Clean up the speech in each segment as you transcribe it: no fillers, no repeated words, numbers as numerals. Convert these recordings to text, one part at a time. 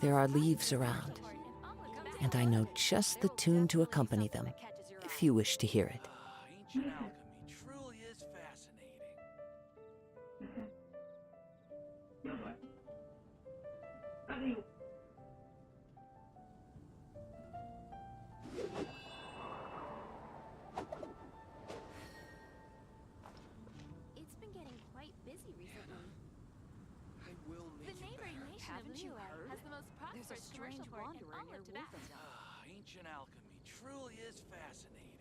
There are leaves around, and I know just the tune to accompany them, if you wish to hear it. Ancient alchemy truly is fascinating. It's been getting quite busy recently. I will make The neighboring nation of Liyue has the most prosperous commercial port in all of Tibet. Ancient alchemy truly is fascinating.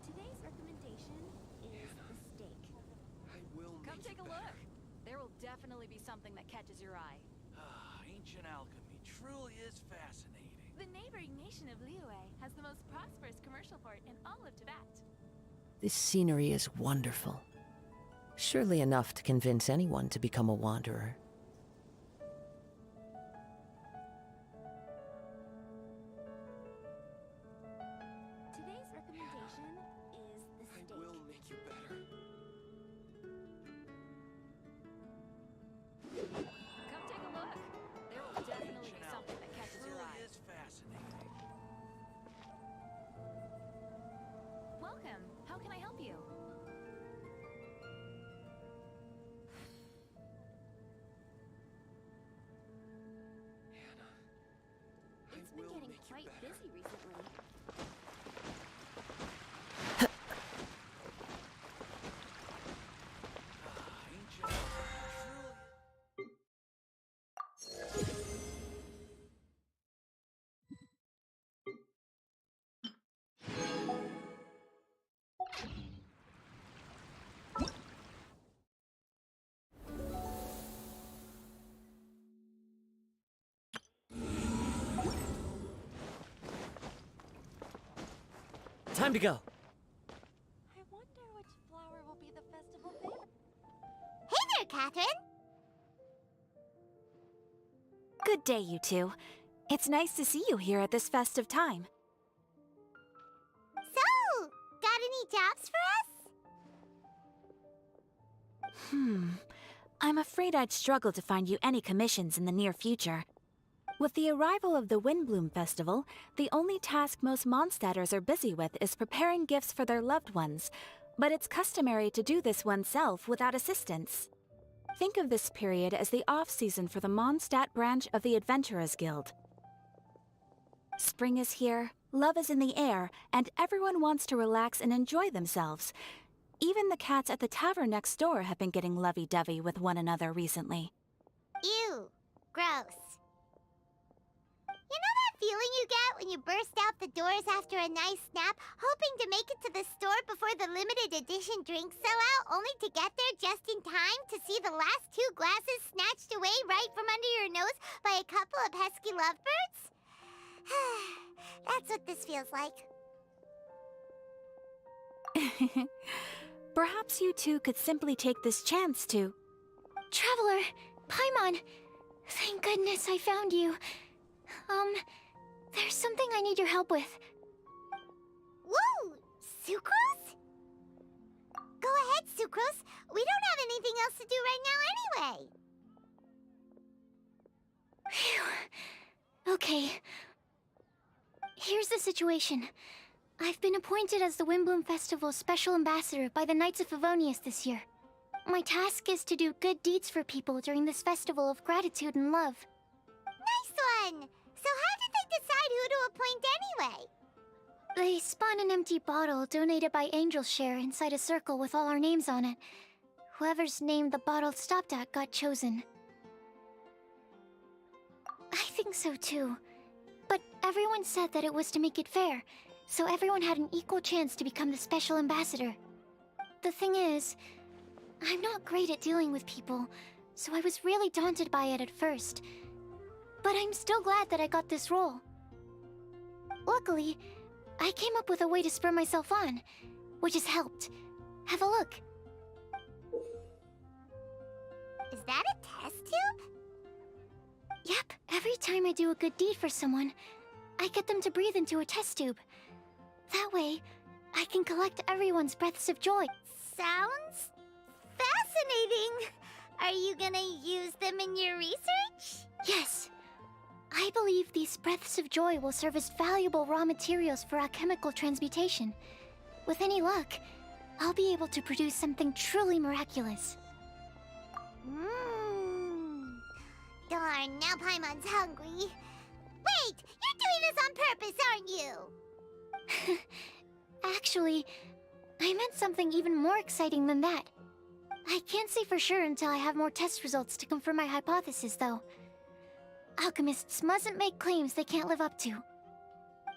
Today's recommendation is the steak. I will Come make take it a better. look. There will definitely be something that catches your eye. Ancient alchemy truly is fascinating. The neighboring nation of Liyue has the most prosperous commercial port in all of Tibet. This scenery is wonderful. Surely enough to convince anyone to become a wanderer. Today's recommendation is the I steak. will make you better. Come take a look. There will definitely be Ancient something that alchemy catches your truly eye. is fascinating. Welcome. How can I help you? Hannah, It's I been will getting make quite you better. busy recently. Ancient alchemy truly. Time to go! I wonder which flower will be the festival favorite. Hey there, Catherine! Good day, you two. It's nice to see you here at this festive time. So, got any jobs for us? I'm afraid I'd struggle to find you any commissions in the near future. With the arrival of the Windbloom Festival, the only task most Mondstadters are busy with is preparing gifts for their loved ones, but it's customary to do this oneself without assistance. Think of this period as the off-season for the Mondstadt branch of the Adventurers Guild. Spring is here, love is in the air, and everyone wants to relax and enjoy themselves. Even the cats at the tavern next door have been getting lovey-dovey with one another recently. Ew. Gross. You know that feeling you get when you burst out the doors after a nice nap, hoping to make it to the store before the limited edition drinks sell out, only to get there just in time to see the last 2 glasses snatched away right from under your nose by a couple of pesky lovebirds? That's what this feels like. Perhaps you two could simply take this chance to... Traveler! Paimon! Thank goodness I found you. There's something I need your help with. Whoa! Sucrose? Go ahead, Sucrose. We don't have anything else to do right now anyway. Phew. Okay. Here's the situation. I've been appointed as the Windbloom Festival's special ambassador by the Knights of Favonius this year. My task is to do good deeds for people during this festival of gratitude and love. Nice one! So how did they decide who to appoint anyway? They spun an empty bottle donated by Angel's Share inside a circle with all our names on it. Whoever's name the bottle stopped at got chosen. I think so too. But everyone said that it was to make it fair, so everyone had an equal chance to become the special ambassador. The thing is, I'm not great at dealing with people, so I was really daunted by it at first. But I'm still glad that I got this role. Luckily, I came up with a way to spur myself on, which has helped. Have a look. Is that a test tube? Yep. Every time I do a good deed for someone, I get them to breathe into a test tube. That way, I can collect everyone's breaths of joy. Sounds fascinating. Are you gonna use them in your research? Yes. I believe these breaths of joy will serve as valuable raw materials for alchemical transmutation. With any luck, I'll be able to produce something truly miraculous. Darn, now Paimon's hungry. Wait, you're doing this on purpose, aren't you? Actually, I meant something even more exciting than that. I can't say for sure until I have more test results to confirm my hypothesis, though. Alchemists mustn't make claims they can't live up to.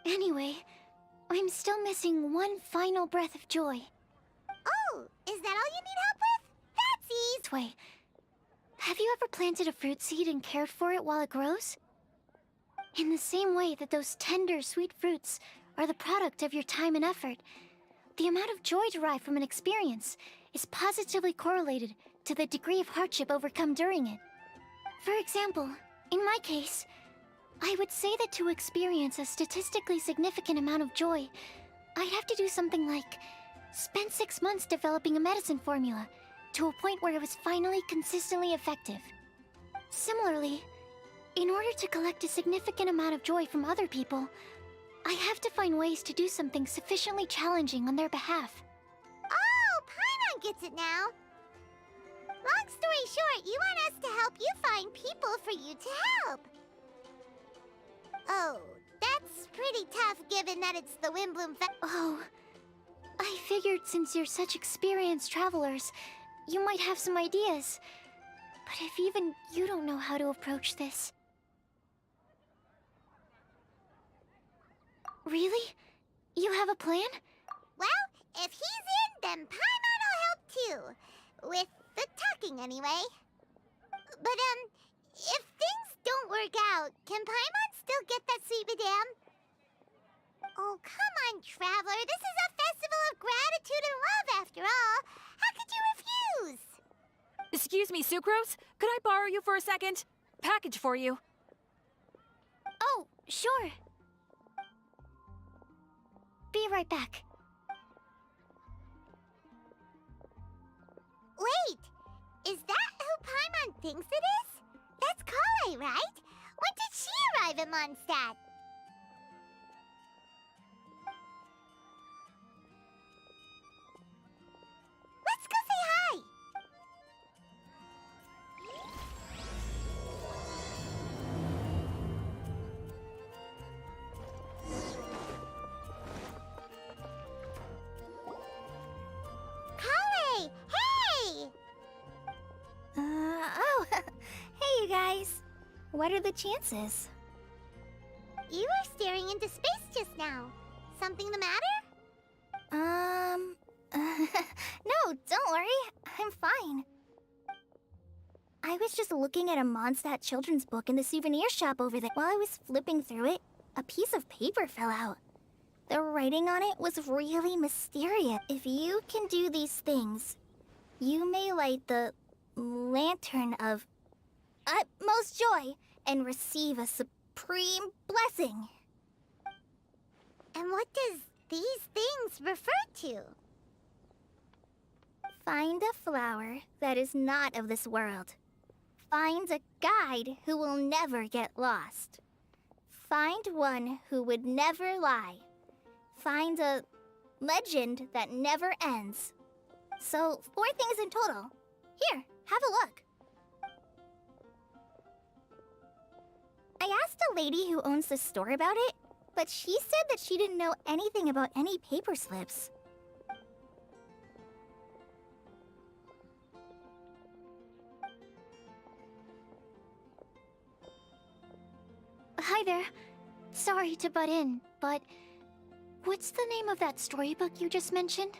Anyway, I'm still missing one final breath of joy. Oh, is that all you need help with? That's easy. This way. Have you ever planted a fruit seed and cared for it while it grows? In the same way that those tender, sweet fruits are the product of your time and effort, the amount of joy derived from an experience is positively correlated to the degree of hardship overcome during it. For example, in my case, I would say that to experience a statistically significant amount of joy, I'd have to do something like spend 6 months developing a medicine formula to a point where it was finally consistently effective. Similarly, in order to collect a significant amount of joy from other people, I have to find ways to do something sufficiently challenging on their behalf. Oh, Paimon gets it now. Long story short, you want us to help you find people for you to help. Oh, that's pretty tough given that it's the Windbloom Oh, I figured since you're such experienced travelers, you might have some ideas. But if even you don't know how to approach this... Really? You have a plan? Well, if he's in, then Paimon will help too. With the talking, anyway. But, if things don't work out, can Paimon still get that sweet madame? Oh, come on, Traveler. This is a festival of gratitude and love, after all. How could you refuse? Excuse me, Sucrose? Could I borrow you for a second? Package for you. Oh, sure. Be right back. Wait, is that who Paimon thinks it is? That's Kale, right? When did she arrive in Mondstadt? Let's go say hi! Kale! Hey! Oh, hey you guys. What are the chances? You were staring into space just now. Something the matter? No, don't worry. I'm fine. I was just looking at a Mondstadt children's book in the souvenir shop over there. While I was flipping through it, a piece of paper fell out. The writing on it was really mysterious. If you can do these things, you may light the lantern of utmost joy and receive a supreme blessing. And what does these things refer to? Find a flower that is not of this world. Find a guide who will never get lost. Find one who would never lie. Find a legend that never ends. So, 4 things in total. Here, have a look. I asked a lady who owns the store about it, but she said that she didn't know anything about any paper slips. Hi there. Sorry to butt in, but what's the name of that storybook you just mentioned?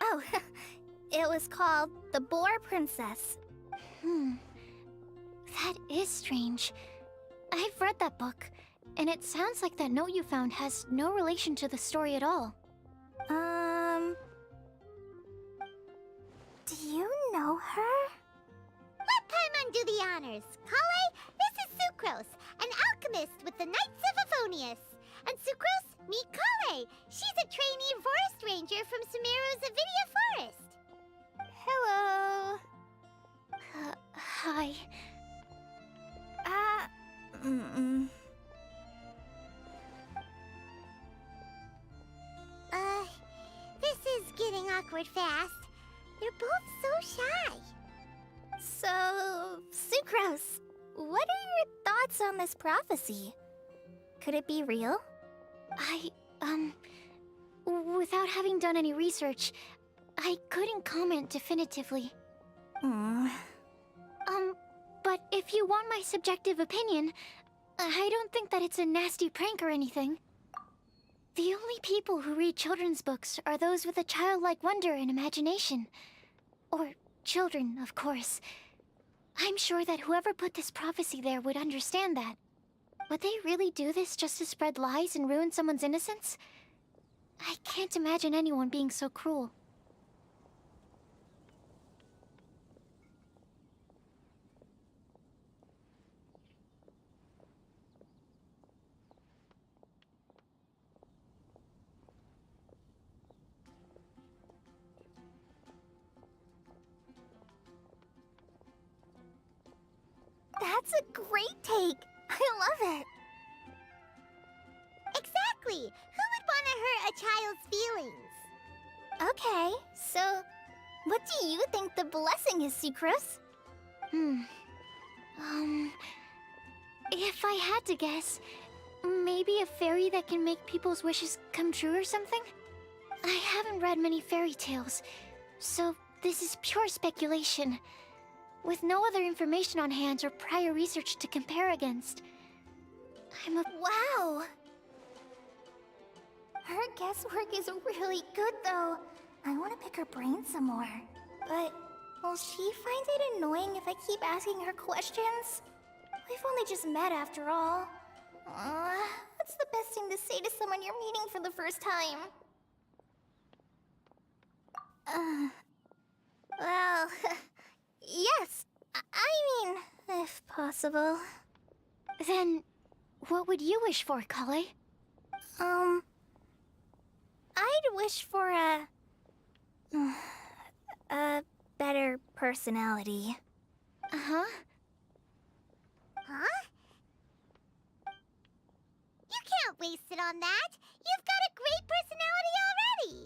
Oh, it was called The Boar Princess. That is strange. I've read that book, and it sounds like that note you found has no relation to the story at all. Do you know her? Let Paimon do the honors. Kale, this is Sucrose, an breakfast with the Knights of Favonius. And Sucrose, meet Kale. She's a trainee forest ranger from Sumeru's Avidia Forest. Hello. Hi. This is getting awkward fast. They're both so shy. So, Sucrose, what are your thoughts on this prophecy? Could it be real? Without having done any research, I couldn't comment definitively. But if you want my subjective opinion, I don't think that it's a nasty prank or anything. The only people who read children's books are those with a childlike wonder and imagination. Or children, of course. I'm sure that whoever put this prophecy there would understand that. Would they really do this just to spread lies and ruin someone's innocence? I can't imagine anyone being so cruel. That's a great take! I love it! Exactly! Who would want to hurt a child's feelings? Okay, so what do you think the blessing is, Sucrose? If I had to guess, maybe a fairy that can make people's wishes come true or something? I haven't read many fairy tales, so this is pure speculation. With no other information on hand or prior research to compare against. Wow! Her guesswork is really good, though. I want to pick her brain some more. But will she find it annoying if I keep asking her questions? We've only just met after all. What's the best thing to say to someone you're meeting for the first time? Well, yes. I mean, if possible. Then, what would you wish for, Kale? I'd wish for a better personality. Uh-huh. Huh? You can't waste it on that! You've got a great personality already!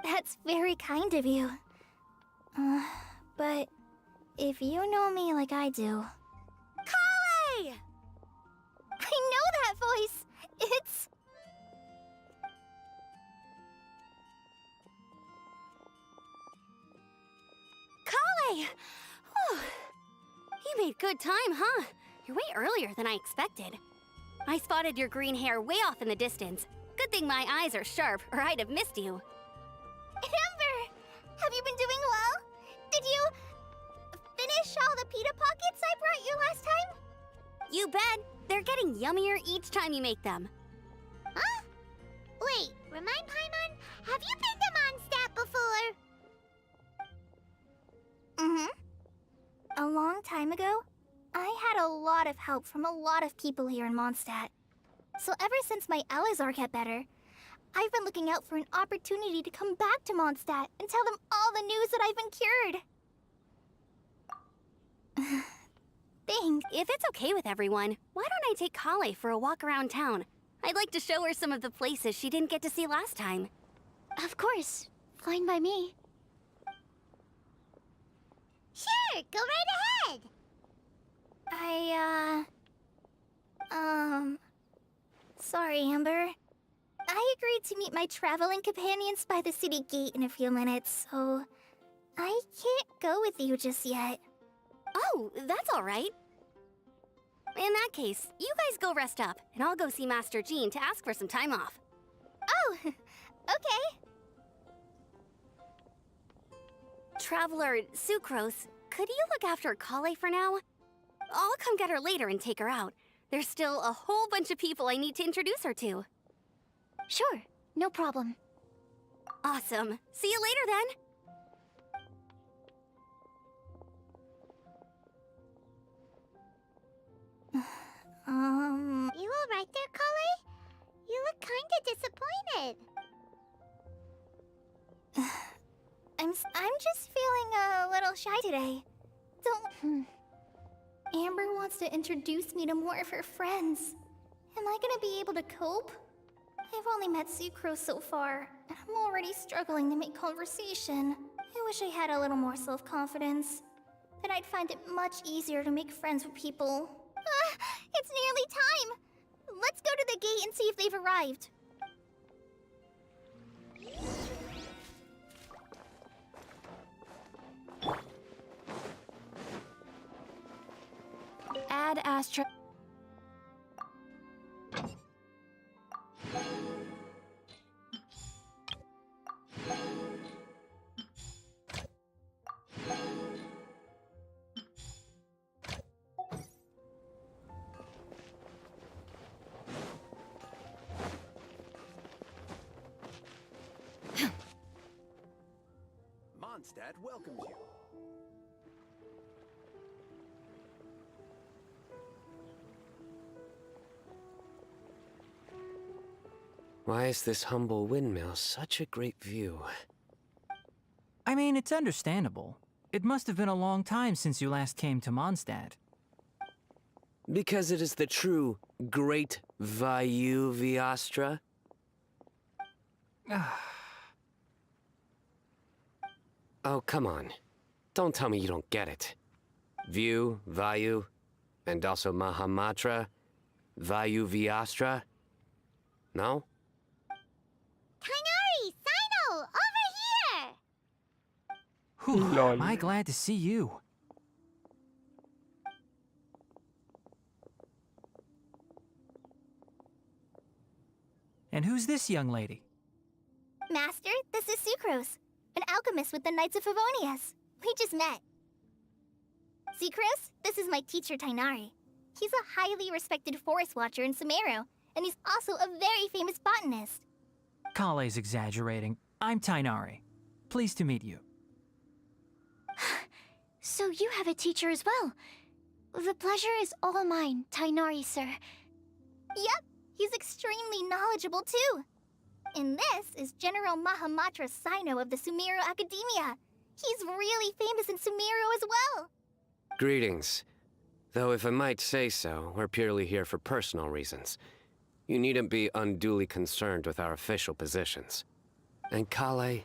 That's very kind of you. But if you know me like I do... Kale! I know that voice! It's... Kale! Whew. You made good time, huh? You're way earlier than I expected. I spotted your green hair way off in the distance. Good thing my eyes are sharp, or I'd have missed you. Amber! Have you been doing well? Did you... finish all the pita pockets I brought you last time? You bet! They're getting yummier each time you make them. Huh? Wait, remind Paimon, have you been to Mondstadt before? A long time ago, I had a lot of help from a lot of people here in Mondstadt. So ever since my ACER got better, I've been looking out for an opportunity to come back to Mondstadt and tell them all the news that I've been cured. Thanks. If it's okay with everyone, why don't I take Kale for a walk around town? I'd like to show her some of the places she didn't get to see last time. Of course. Fine by me. Sure, go right ahead! Sorry, Amber. I agreed to meet my traveling companions by the city gate in a few minutes, so... I can't go with you just yet. Oh, that's all right. In that case, you guys go rest up, and I'll go see Master Jean to ask for some time off. Oh, okay. Traveler Sucrose, could you look after Kale for now? I'll come get her later and take her out. There's still a whole bunch of people I need to introduce her to. Sure, no problem. Awesome. See you later then. You kinda disappointed. I'm just feeling a little shy today. Don't... Amber wants to introduce me to more of her friends. Am I gonna be able to cope? I've only met Sucrose so far, and I'm already struggling to make conversation. I wish I had a little more self-confidence. Then I'd find it much easier to make friends with people. It's nearly time! Let's go to the gate and see if they've arrived. Add Astra. Mondstadt welcomes you. Why is this humble windmill such a great view? I mean, it's understandable. It must have been a long time since you last came to Mondstadt. Because it is the true Great Vayu Viastra? Oh, come on. Don't tell me you don't get it. View, Vayu, and also Mahamatra, Vayu Viastra? No? Kainari! Sino! Over here! Whew, Lol. am I glad to see you. And who's this young lady? Master, this is Sucrose, an alchemist with the Knights of Favonius. We just met. Sucrose, this is my teacher Tainari. He's a highly respected forest watcher in Sumeru, and he's also a very famous botanist. Kale's exaggerating. I'm Tainari. Pleased to meet you. So you have a teacher as well. The pleasure is all mine, Tainari, sir. Yep, he's extremely knowledgeable too. And this is General Mahamatra Sino of the Sumeru Academia. He's really famous in Sumeru as well. Greetings. Though if I might say so, we're purely here for personal reasons. You needn't be unduly concerned with our official positions. And Kale,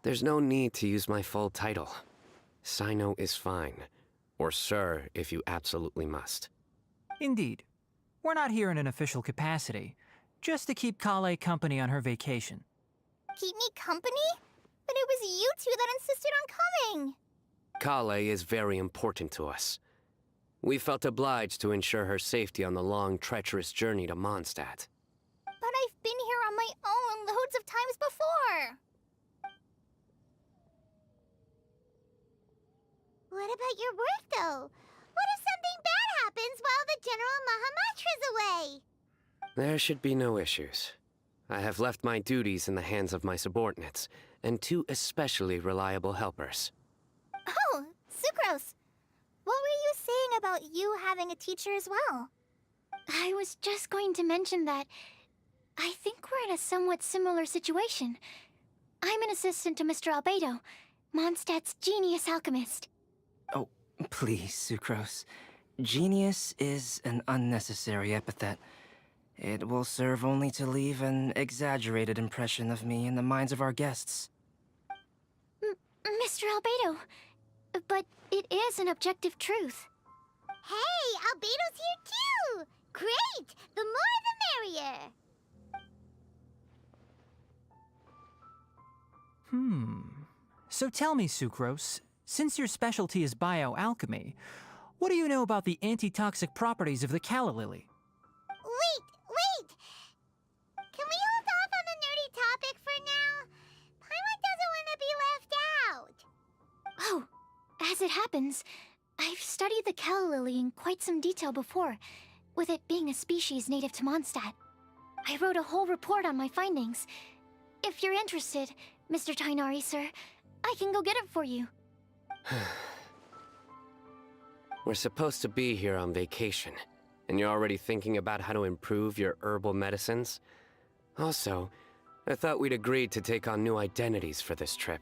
there's no need to use my full title. Sino is fine. Or sir, if you absolutely must. Indeed. We're not here in an official capacity, just to keep Kale company on her vacation. Keep me company? But it was you two that insisted on coming. Kale is very important to us. We felt obliged to ensure her safety on the long, treacherous journey to Mondstadt. But I've been here on my own loads of times before. What about your work, though? What if something bad happens while the General Mahamatra's away? There should be no issues. I have left my duties in the hands of my subordinates, and two especially reliable helpers. Oh, Sucrose. What were you saying about you having a teacher as well? I was just going to mention that I think we're in a somewhat similar situation. I'm an assistant to Mr. Albedo, Mondstadt's genius alchemist. Oh, please, Sucrose. Genius is an unnecessary epithet. It will serve only to leave an exaggerated impression of me in the minds of our guests. Mr. Albedo, but it is an objective truth. Hey, Albedo's here too! Great! The more the merrier! So tell me, Sucrose, since your specialty is bioalchemy, what do you know about the antitoxic properties of the calla lily? Wait! Can we hold off on the nerdy topic for now? Paimon doesn't want to be left out. Oh, as it happens, I've studied the calla lily in quite some detail before, with it being a species native to Mondstadt. I wrote a whole report on my findings. If you're interested, Mr. Tainari, sir, I can go get it for you. We're supposed to be here on vacation, and you're already thinking about how to improve your herbal medicines? Also, I thought we'd agreed to take on new identities for this trip.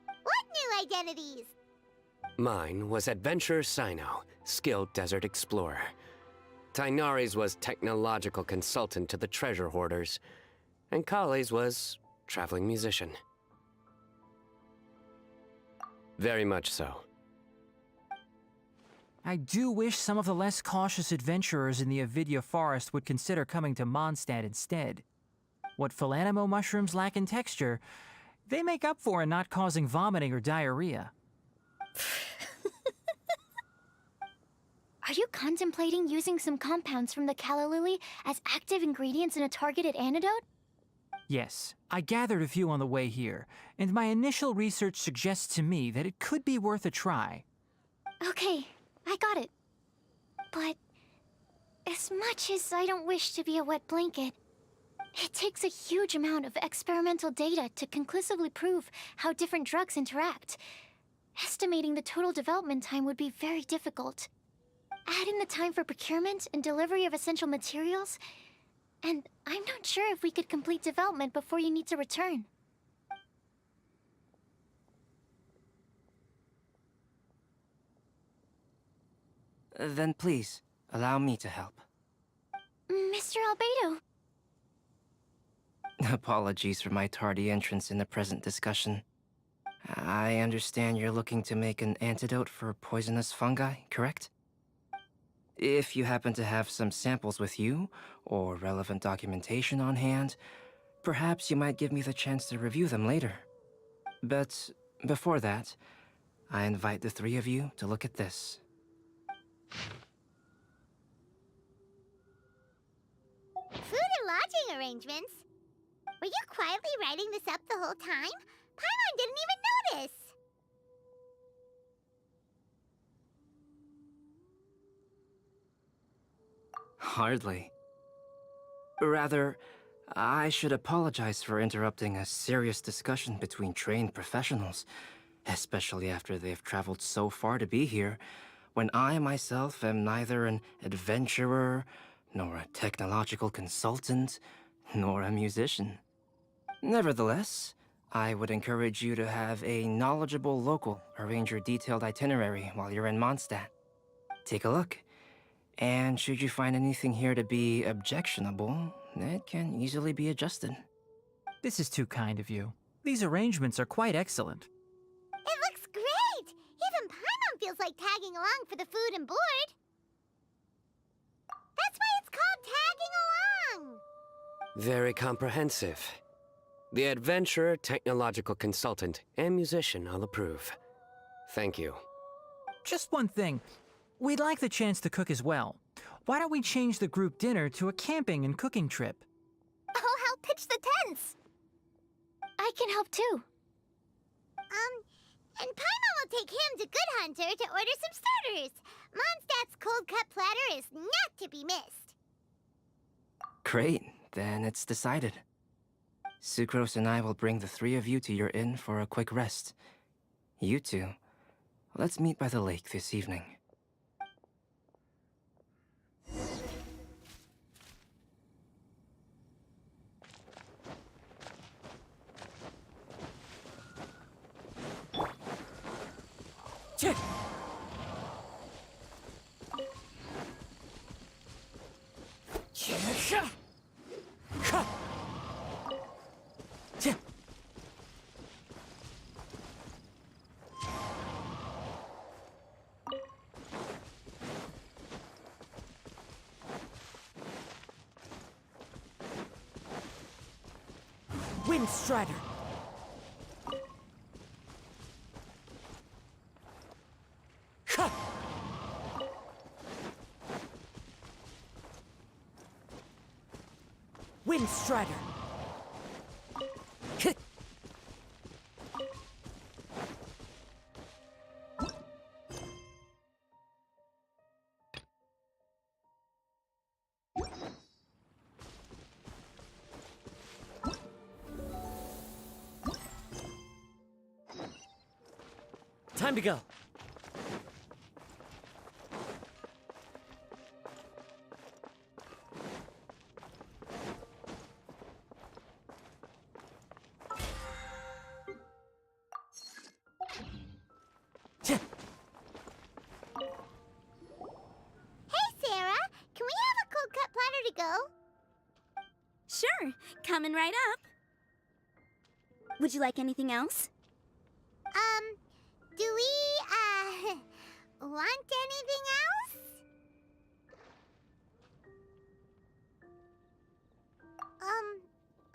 What new identities? Mine was Adventurer Sino, skilled desert explorer. Tainari's was technological consultant to the treasure hoarders. And Kale's was traveling musician. Very much so. I do wish some of the less cautious adventurers in the Avidya forest would consider coming to Mondstadt instead. What Philanimo mushrooms lack in texture, they make up for in not causing vomiting or diarrhea. Are you contemplating using some compounds from the calla lily as active ingredients in a targeted antidote? Yes, I gathered a few on the way here, and my initial research suggests to me that it could be worth a try. Okay, I got it. But as much as I don't wish to be a wet blanket, it takes a huge amount of experimental data to conclusively prove how different drugs interact. Estimating the total development time would be very difficult. Add in the time for procurement and delivery of essential materials, and I'm not sure if we could complete development before you need to return. Then please, allow me to help. Mr. Albedo. Apologies for my tardy entrance in the present discussion. I understand you're looking to make an antidote for poisonous fungi, correct? If you happen to have some samples with you, or relevant documentation on hand, perhaps you might give me the chance to review them later. But before that, I invite the three of you to look at this. Food and lodging arrangements? Were you quietly writing this up the whole time? Paimon didn't even notice! Hardly. Rather, I should apologize for interrupting a serious discussion between trained professionals, especially after they've traveled so far to be here, when I myself am neither an adventurer, nor a technological consultant, nor a musician. Nevertheless, I would encourage you to have a knowledgeable local arrange your detailed itinerary while you're in Mondstadt. Take a look, and should you find anything here to be objectionable, it can easily be adjusted. This is too kind of you. These arrangements are quite excellent. It looks great! Even Paimon feels like tagging along for the food and board. That's why it's called tagging along! Very comprehensive. The adventurer, technological consultant, and musician all approve. Thank you. Just one thing. We'd like the chance to cook as well. Why don't we change the group dinner to a camping and cooking trip? I'll help pitch the tents! I can help too. And Paimon will take him to Good Hunter to order some starters. Mondstadt's cold-cut platter is not to be missed. Great, then it's decided. Sucrose and I will bring the three of you to your inn for a quick rest. You two, let's meet by the lake this evening. Wind Strider! Wind Strider! Time to go. Sure, coming right up. Would you like anything else? Do we, want anything else?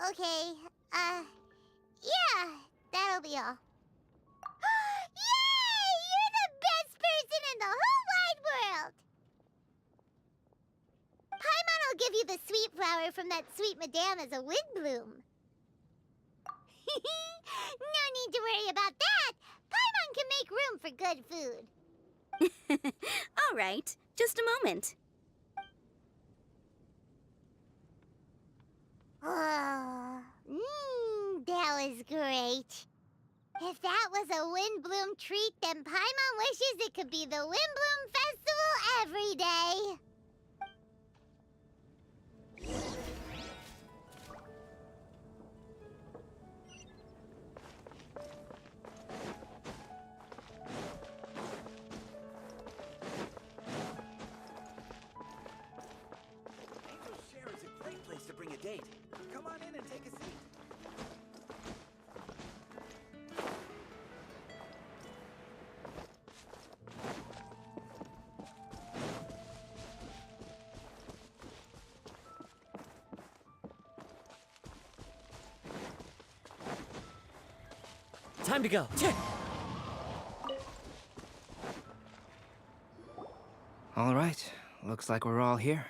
Okay, yeah, that'll be all. Yay! You're the best person in the whole wide world! Paimon will give you the sweet flower from that sweet madame as a wind bloom. No need to worry about that! Paimon can make room for good food. All right, just a moment. Oh, that was great. If that was a Windbloom treat, then Paimon wishes it could be the Windbloom Festival every day. Angel's Share is a great place to bring a date. Come on in and take a seat. Time to go. All right, looks like we're all here.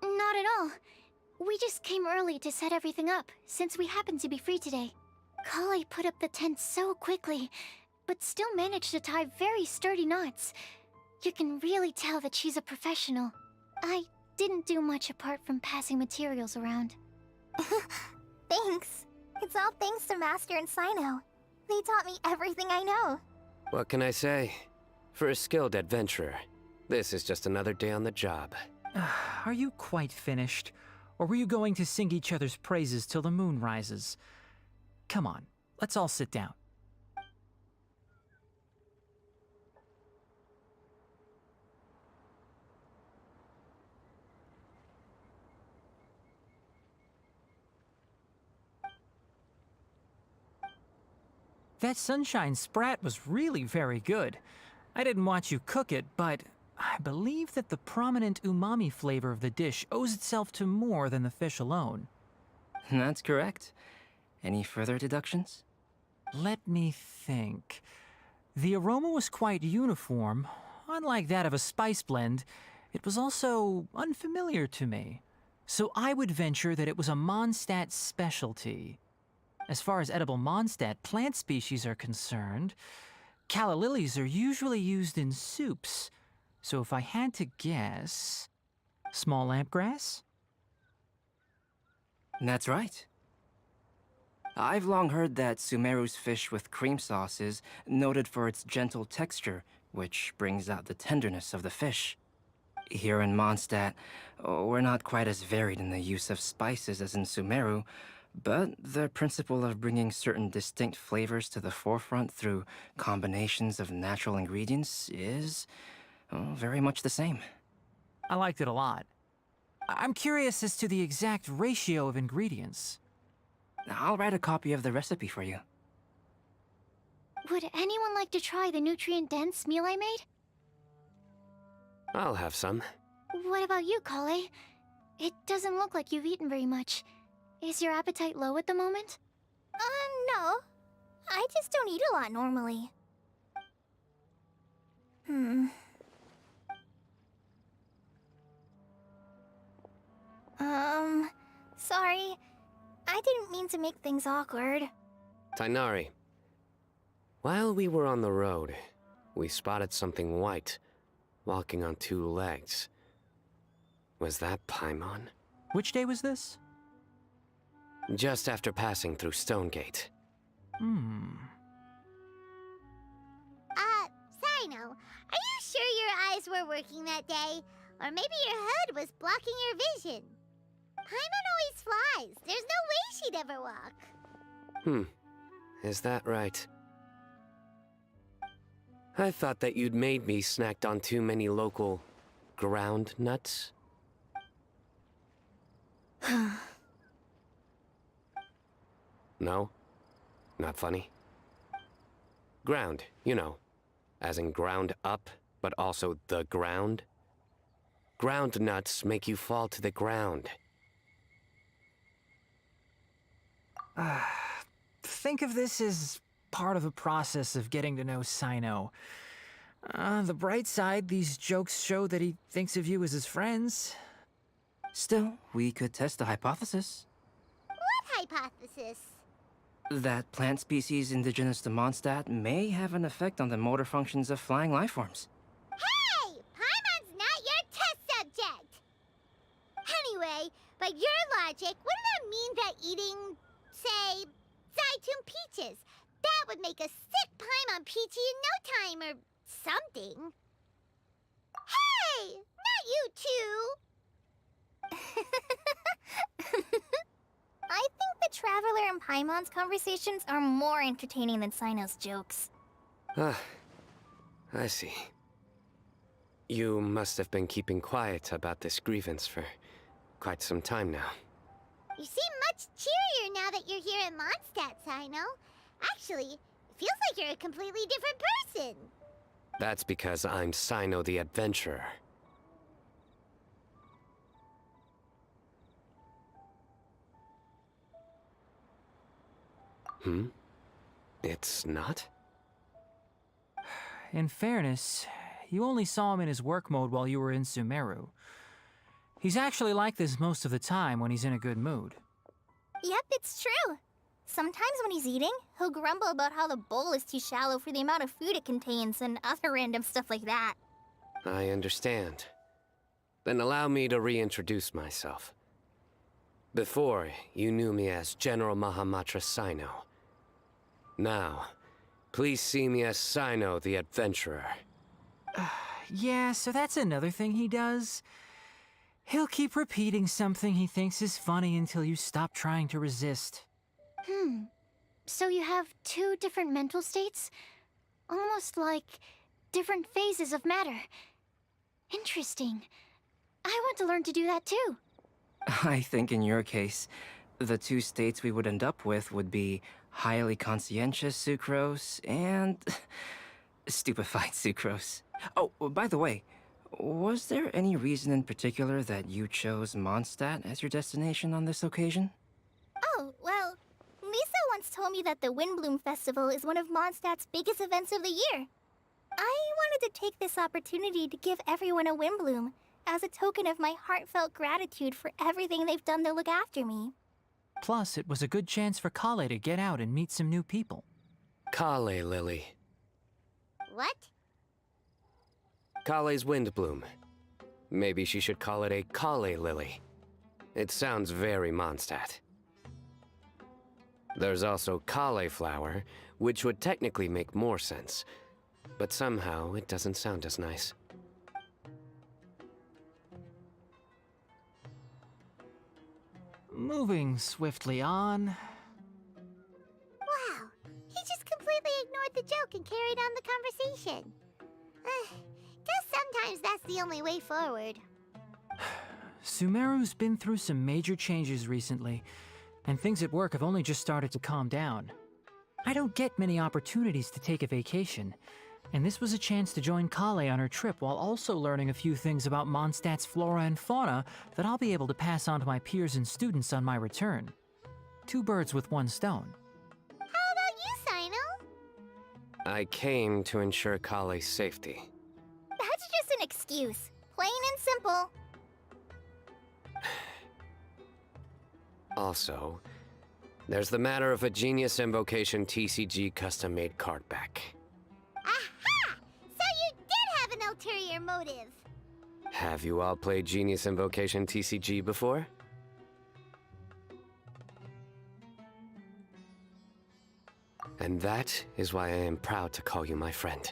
Not at all. We just came early to set everything up, since we happen to be free today. Kale put up the tent so quickly, but still managed to tie very sturdy knots. You can really tell that she's a professional. I didn't do much apart from passing materials around. Thanks. It's all thanks to Master and Sino. They taught me everything I know. What can I say? For a skilled adventurer, this is just another day on the job. Are you quite finished? Or were you going to sing each other's praises till the moon rises? Come on, let's all sit down. That sunshine sprat was really very good. I didn't watch you cook it, but I believe that the prominent umami flavor of the dish owes itself to more than the fish alone. That's correct. Any further deductions? Let me think. The aroma was quite uniform. Unlike that of a spice blend, it was also unfamiliar to me. So I would venture that it was a Mondstadt specialty. As far as edible Mondstadt plant species are concerned, calla lilies are usually used in soups. So if I had to guess... small lampgrass? That's right. I've long heard that Sumeru's fish with cream sauce is noted for its gentle texture, which brings out the tenderness of the fish. Here in Mondstadt, we're not quite as varied in the use of spices as in Sumeru, but the principle of bringing certain distinct flavors to the forefront through combinations of natural ingredients is very much the same. I liked it a lot. I'm curious as to the exact ratio of ingredients. I'll write a copy of the recipe for you. Would anyone like to try the nutrient-dense meal I made? I'll have some. What about you, Kale? It doesn't look like you've eaten very much. Is your appetite low at the moment? No. I just don't eat a lot normally. Sorry. I didn't mean to make things awkward. Tainari, while we were on the road, we spotted something white, walking on two legs. Was that Paimon? Which day was this? Just after passing through Stonegate. Sino, are you sure your eyes were working that day? Or maybe your hood was blocking your vision? Paimon always flies. There's no way she'd ever walk. Is that right? I thought that you'd made me snacked on too many local ground nuts. No? Not funny? Ground, you know. As in ground up, but also the ground. Ground nuts make you fall to the ground. Think of this as part of the process of getting to know Sino. The bright side, these jokes show that he thinks of you as his friends. Still, we could test the hypothesis. What hypothesis? That plant species indigenous to Mondstadt may have an effect on the motor functions of flying lifeforms. Hey! Paimon's not your test subject! Anyway, by your logic, wouldn't that mean that eating, say, Zaitun peaches, that would make a sick Paimon peachy in no time or something? Hey! Not you two! I think the Traveler and Paimon's conversations are more entertaining than Sino's jokes. Ah, I see. You must have been keeping quiet about this grievance for quite some time now. You seem much cheerier now that you're here in Mondstadt, Sino. Actually, it feels like you're a completely different person. That's because I'm Sino the Adventurer. It's not? In fairness, you only saw him in his work mode while you were in Sumeru. He's actually like this most of the time when he's in a good mood. Yep, it's true. Sometimes when he's eating, he'll grumble about how the bowl is too shallow for the amount of food it contains and other random stuff like that. I understand. Then allow me to reintroduce myself. Before, you knew me as General Mahamatra Sino. Now, please see me as Sino the Adventurer. Yeah, so that's another thing he does. He'll keep repeating something he thinks is funny until you stop trying to resist. So you have two different mental states? Almost like different phases of matter. Interesting. I want to learn to do that too. I think in your case, the two states we would end up with would be highly conscientious sucrose and stupefied sucrose. Oh, by the way, was there any reason in particular that you chose Mondstadt as your destination on this occasion? Oh, well, Lisa once told me that the Windbloom Festival is one of Mondstadt's biggest events of the year. I wanted to take this opportunity to give everyone a Windbloom as a token of my heartfelt gratitude for everything they've done to look after me. Plus, it was a good chance for Kale to get out and meet some new people. Kale Lily. What? Kale's Windbloom. Maybe she should call it a Kale Lily. It sounds very Mondstadt. There's also cauliflower, which would technically make more sense, but somehow it doesn't sound as nice. Moving swiftly on. Wow, he just completely ignored the joke and carried on the conversation. Guess sometimes that's the only way forward. Sumeru's been through some major changes recently, and things at work have only just started to calm down. I don't get many opportunities to take a vacation, and this was a chance to join Kale on her trip while also learning a few things about Mondstadt's flora and fauna that I'll be able to pass on to my peers and students on my return. Two birds with one stone. How about you, Sino? I came to ensure Kale's safety. That's just an excuse. Plain and simple. Also, there's the matter of a Genius Invocation TCG custom-made card back. Aha! So you did have an ulterior motive. Have you all played Genius Invocation TCG before? And that is why I am proud to call you my friend.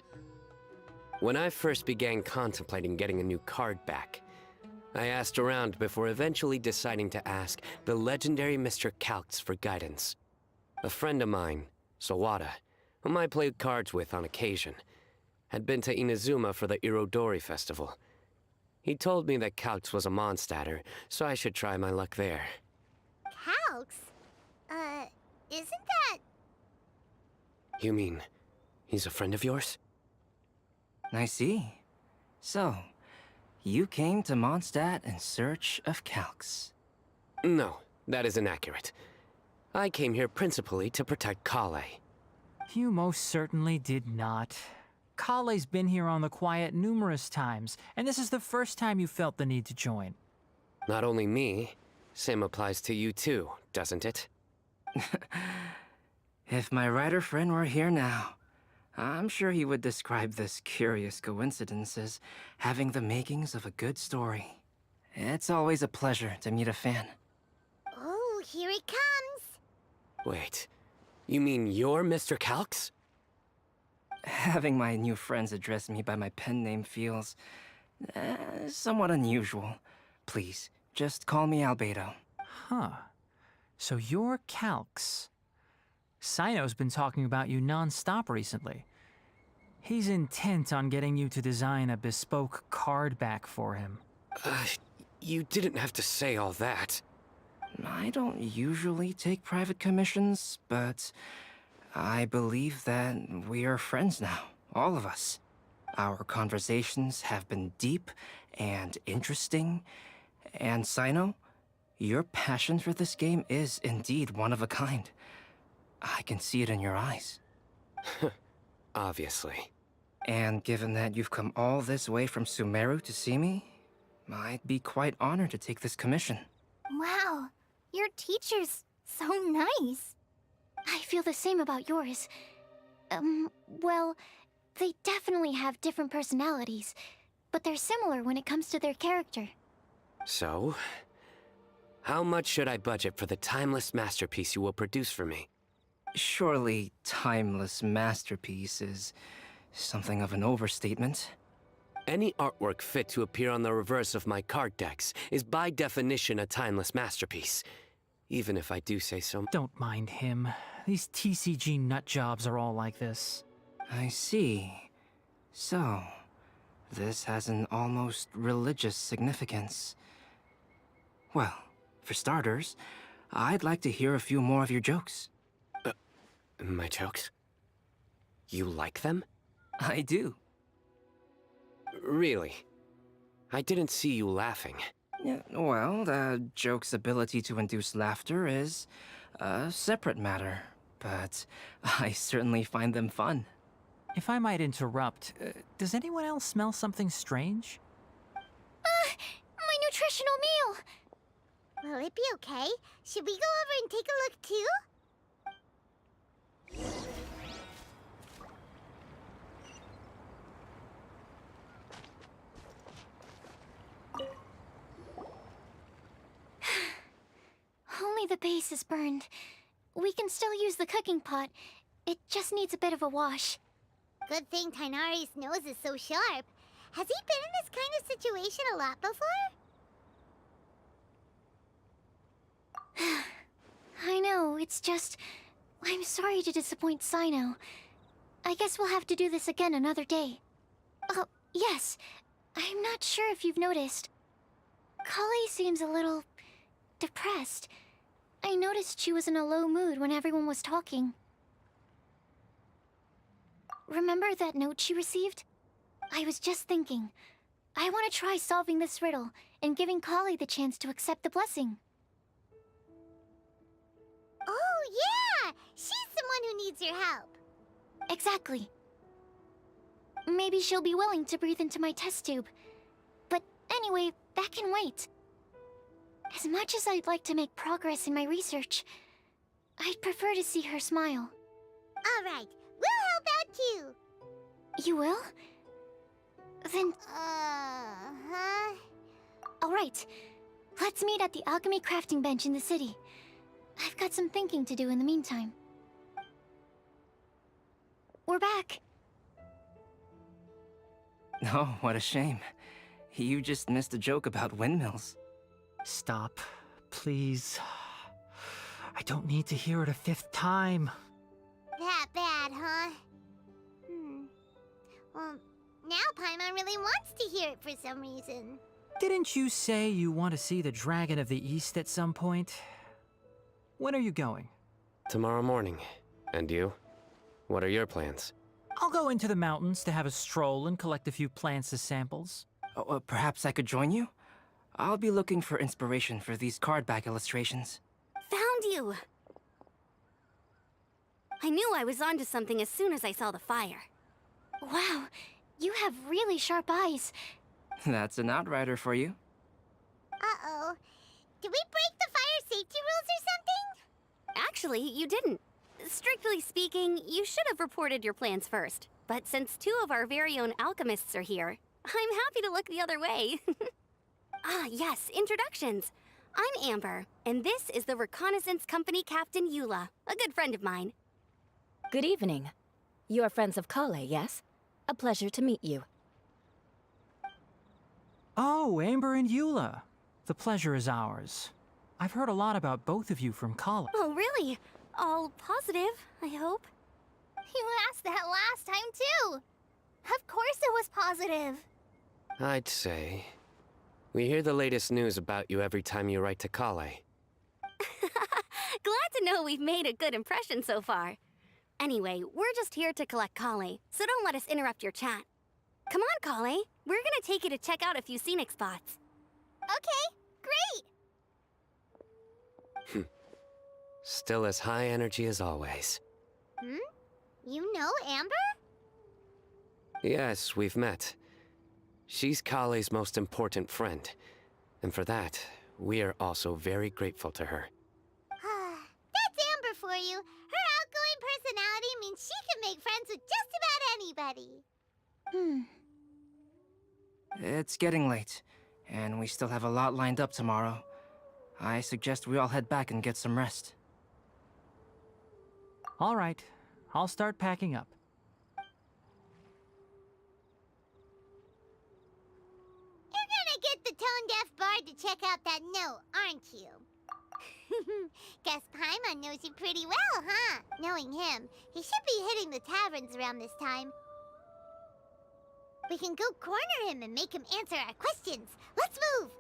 When I first began contemplating getting a new card back, I asked around before eventually deciding to ask the legendary Mr. Calx for guidance. A friend of mine, Sawada, whom I played cards with on occasion, had been to Inazuma for the Irodori festival. He told me that Calx was a Mondstadter, so I should try my luck there. Isn't that... You mean, he's a friend of yours? I see. So, you came to Mondstadt in search of Calx. No, that is inaccurate. I came here principally to protect Kale. You most certainly did not. Kale's been here on the quiet numerous times, and this is the first time you felt the need to join. Not only me, same applies to you too, doesn't it? If my writer friend were here now, I'm sure he would describe this curious coincidence as having the makings of a good story. It's always a pleasure to meet a fan. Oh, here it comes! Wait, you mean you're Mr. Calx? Having my new friends address me by my pen name feels... somewhat unusual. Please, just call me Albedo. Huh. So you're Calx. Sino's been talking about you non-stop recently. He's intent on getting you to design a bespoke card back for him. You didn't have to say all that. I don't usually take private commissions, but I believe that we are friends now, all of us. Our conversations have been deep and interesting, and Sino, your passion for this game is indeed one of a kind. I can see it in your eyes. Obviously. And given that you've come all this way from Sumeru to see me, I'd be quite honored to take this commission. Wow, your teacher's so nice. I feel the same about yours. Well, they definitely have different personalities, but they're similar when it comes to their character. So, how much should I budget for the timeless masterpiece you will produce for me? Surely, timeless masterpiece is something of an overstatement. Any artwork fit to appear on the reverse of my card decks is by definition a timeless masterpiece. Even if I do say so. Don't mind him. These TCG nutjobs are all like this. I see. So, this has an almost religious significance. Well, for starters, I'd like to hear a few more of your jokes. My jokes? You like them? I do. Really? I didn't see you laughing. Yeah, well, the joke's ability to induce laughter is a separate matter, but I certainly find them fun. If I might interrupt, does anyone else smell something strange? My nutritional meal! Will it be okay? Should we go over and take a look too? Only the base is burned. We can still use the cooking pot. It just needs a bit of a wash. Good thing Tainari's nose is so sharp. Has he been in this kind of situation a lot before? I know, it's just... I'm sorry to disappoint Sino. I guess we'll have to do this again another day. Oh, yes. I'm not sure if you've noticed. Kale seems a little... depressed. I noticed she was in a low mood when everyone was talking. Remember that note she received? I was just thinking. I want to try solving this riddle and giving Kale the chance to accept the blessing. Oh, yeah! She's someone who needs your help. Exactly. Maybe she'll be willing to breathe into my test tube. But anyway, that can wait. As much as I'd like to make progress in my research, I'd prefer to see her smile. All right, we'll help out too. You will? Then... huh? Alright. Let's meet at the alchemy crafting bench in the city. I've got some thinking to do in the meantime. We're back. Oh, what a shame. You just missed a joke about windmills. Stop, please. I don't need to hear it a fifth time. That bad, huh? Well, now Paimon really wants to hear it for some reason. Didn't you say you want to see the Dragon of the East at some point? When are you going? tomorrow morning. And you? What are your plans? I'll go into the mountains to have a stroll and collect a few plants as samples. Oh, perhaps I could join you? I'll be looking for inspiration for these card back illustrations. Found you! I knew I was onto something as soon as I saw the fire. Wow, you have really sharp eyes. That's an outrider for you. Uh-oh. Did we break the fire safety rules or something? Actually, you didn't. Strictly speaking, you should have reported your plans first. But since two of our very own alchemists are here, I'm happy to look the other way. Ah, yes, introductions. I'm Amber, and this is the Reconnaissance Company Captain Eula, a good friend of mine. Good evening. You are friends of Kale, yes? A pleasure to meet you. Oh, Amber and Eula. The pleasure is ours. I've heard a lot about both of you from college. Oh, really? All positive, I hope. You asked that last time, too. Of course it was positive. I'd say. We hear the latest news about you every time you write to Kale. Glad to know we've made a good impression so far. Anyway, we're just here to collect Kale, so don't let us interrupt your chat. Come on, Kale. We're gonna take you to check out a few scenic spots. Okay, great. Still as high energy as always. You know Amber? Yes, we've met. She's Kale's most important friend. And for that, we are also very grateful to her. That's Amber for you. Her outgoing personality means she can make friends with just about anybody. It's getting late, and we still have a lot lined up tomorrow. I suggest we all head back and get some rest. All right, I'll start packing up. You're gonna get the tone-deaf bard to check out that note, aren't you? Guess Paimon knows you pretty well, huh? Knowing him, he should be hitting the taverns around this time. We can go corner him and make him answer our questions. Let's move!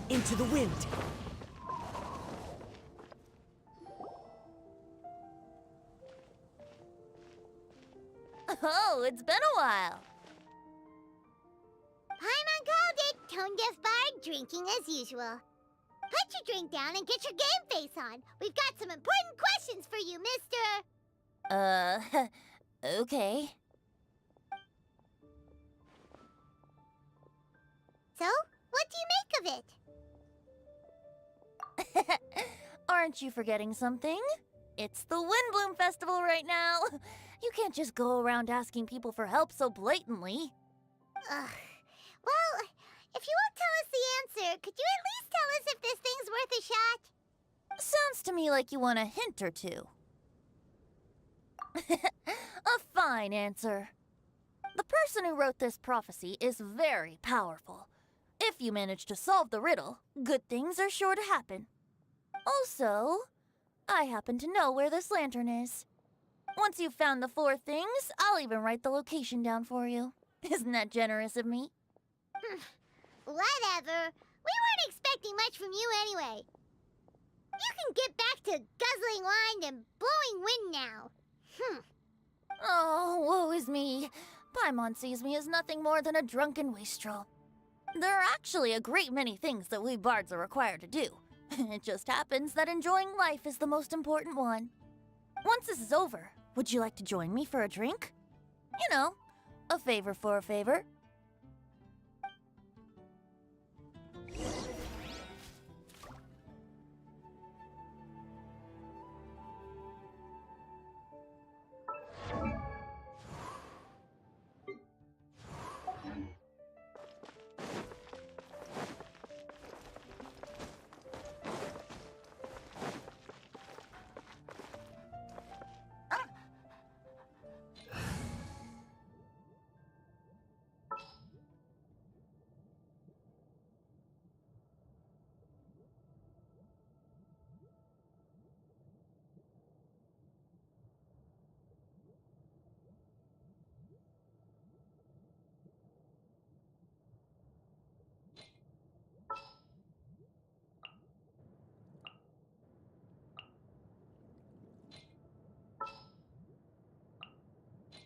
Into the wind. Oh, it's been a while. Paimon called it. Tone-deaf bard drinking as usual. Put your drink down and get your game face on. We've got some important questions for you, mister. Okay. So, what do you make of it? Aren't you forgetting something? It's the Windbloom Festival right now. You can't just go around asking people for help so blatantly. Well, if you won't tell us the answer, could you at least tell us if this thing's worth a shot? Sounds to me like you want a hint or two. A fine answer. The person who wrote this prophecy is very powerful. If you manage to solve the riddle, good things are sure to happen. Also, I happen to know where this lantern is. Once you've found the 4 things, I'll even write the location down for you. Isn't that generous of me? Whatever. We weren't expecting much from you anyway. You can get back to guzzling wine and blowing wind now. Oh, woe is me. Paimon sees me as nothing more than a drunken wastrel. There are actually a great many things that we bards are required to do. It just happens that enjoying life is the most important one. Once this is over, would you like to join me for a drink? You know, a favor for a favor.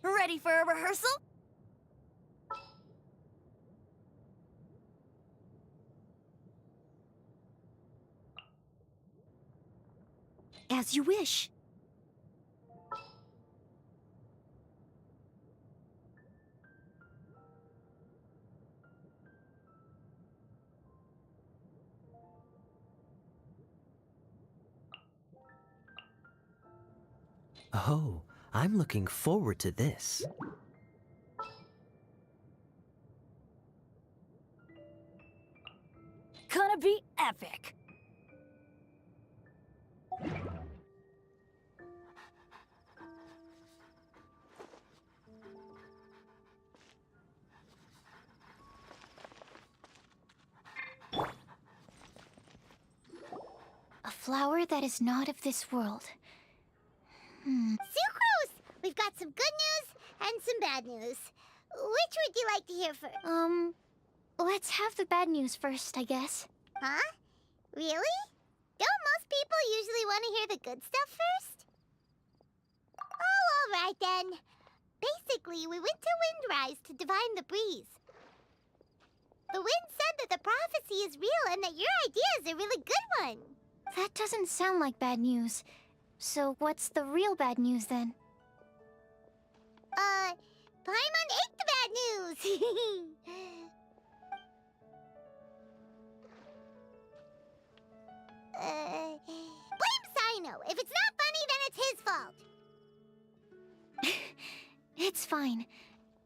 Ready for a rehearsal? As you wish. Oh, I'm looking forward to this. Gonna be epic. A flower that is not of this world. Sucrose! We've got some good news and some bad news. Which would you like to hear first? Let's have the bad news first, I guess. Huh? Really? Don't most people usually want to hear the good stuff first? Oh, alright then. Basically, we went to Windrise to divine the breeze. The wind said that the prophecy is real and that your idea is a really good one. That doesn't sound like bad news. So what's the real bad news then? Paimon ate the bad news! Blame Sino. If it's not funny, then it's his fault. It's fine.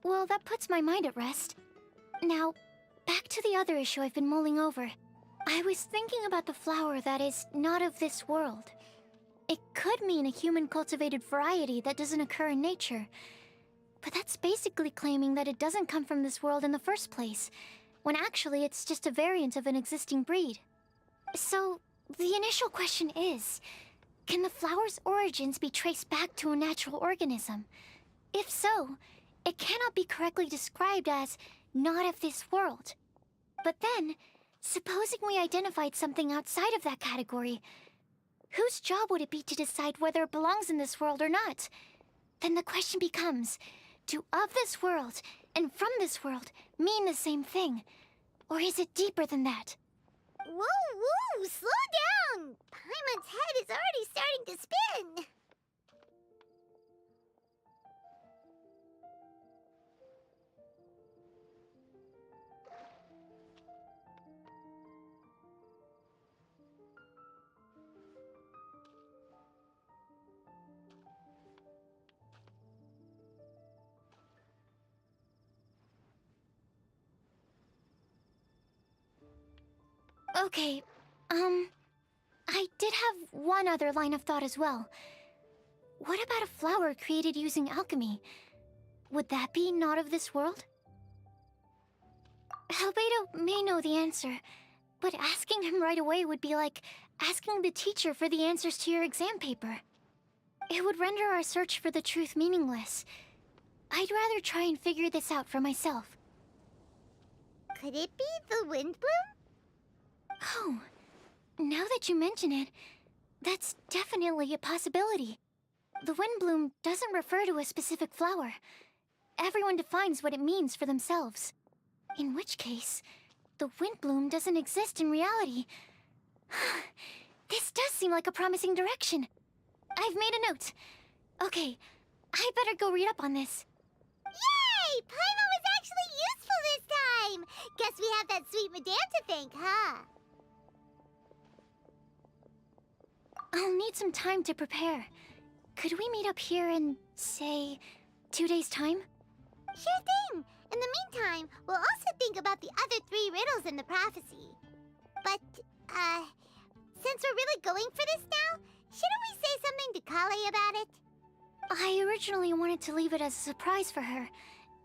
Well, that puts my mind at rest. Now, back to the other issue I've been mulling over. I was thinking about the flower that is not of this world. It could mean a human-cultivated variety that doesn't occur in nature. But that's basically claiming that it doesn't come from this world in the first place, when actually it's just a variant of an existing breed. So, the initial question is, can the flower's origins be traced back to a natural organism? If so, it cannot be correctly described as not of this world. But then, supposing we identified something outside of that category, whose job would it be to decide whether it belongs in this world or not? Then the question becomes, do of this world and from this world mean the same thing? Or is it deeper than that? Whoa, whoa, slow down! Paimon's head is already starting to spin. Okay, I did have one other line of thought as well. What about a flower created using alchemy? Would that be not of this world? Albedo may know the answer, but asking him right away would be like asking the teacher for the answers to your exam paper. It would render our search for the truth meaningless. I'd rather try and figure this out for myself. Could it be the wind bloom? Oh, now that you mention it, that's definitely a possibility. The wind bloom doesn't refer to a specific flower. Everyone defines what it means for themselves. In which case, the wind bloom doesn't exist in reality. This does seem like a promising direction. I've made a note. Okay, I better go read up on this. Yay! Paimon was actually useful this time! Guess we have that sweet madame to thank, huh? I'll need some time to prepare. Could we meet up here in, say, 2 days' time? Sure thing! In the meantime, we'll also think about the other 3 riddles in the prophecy. But, since we're really going for this now, shouldn't we say something to Kale about it? I originally wanted to leave it as a surprise for her,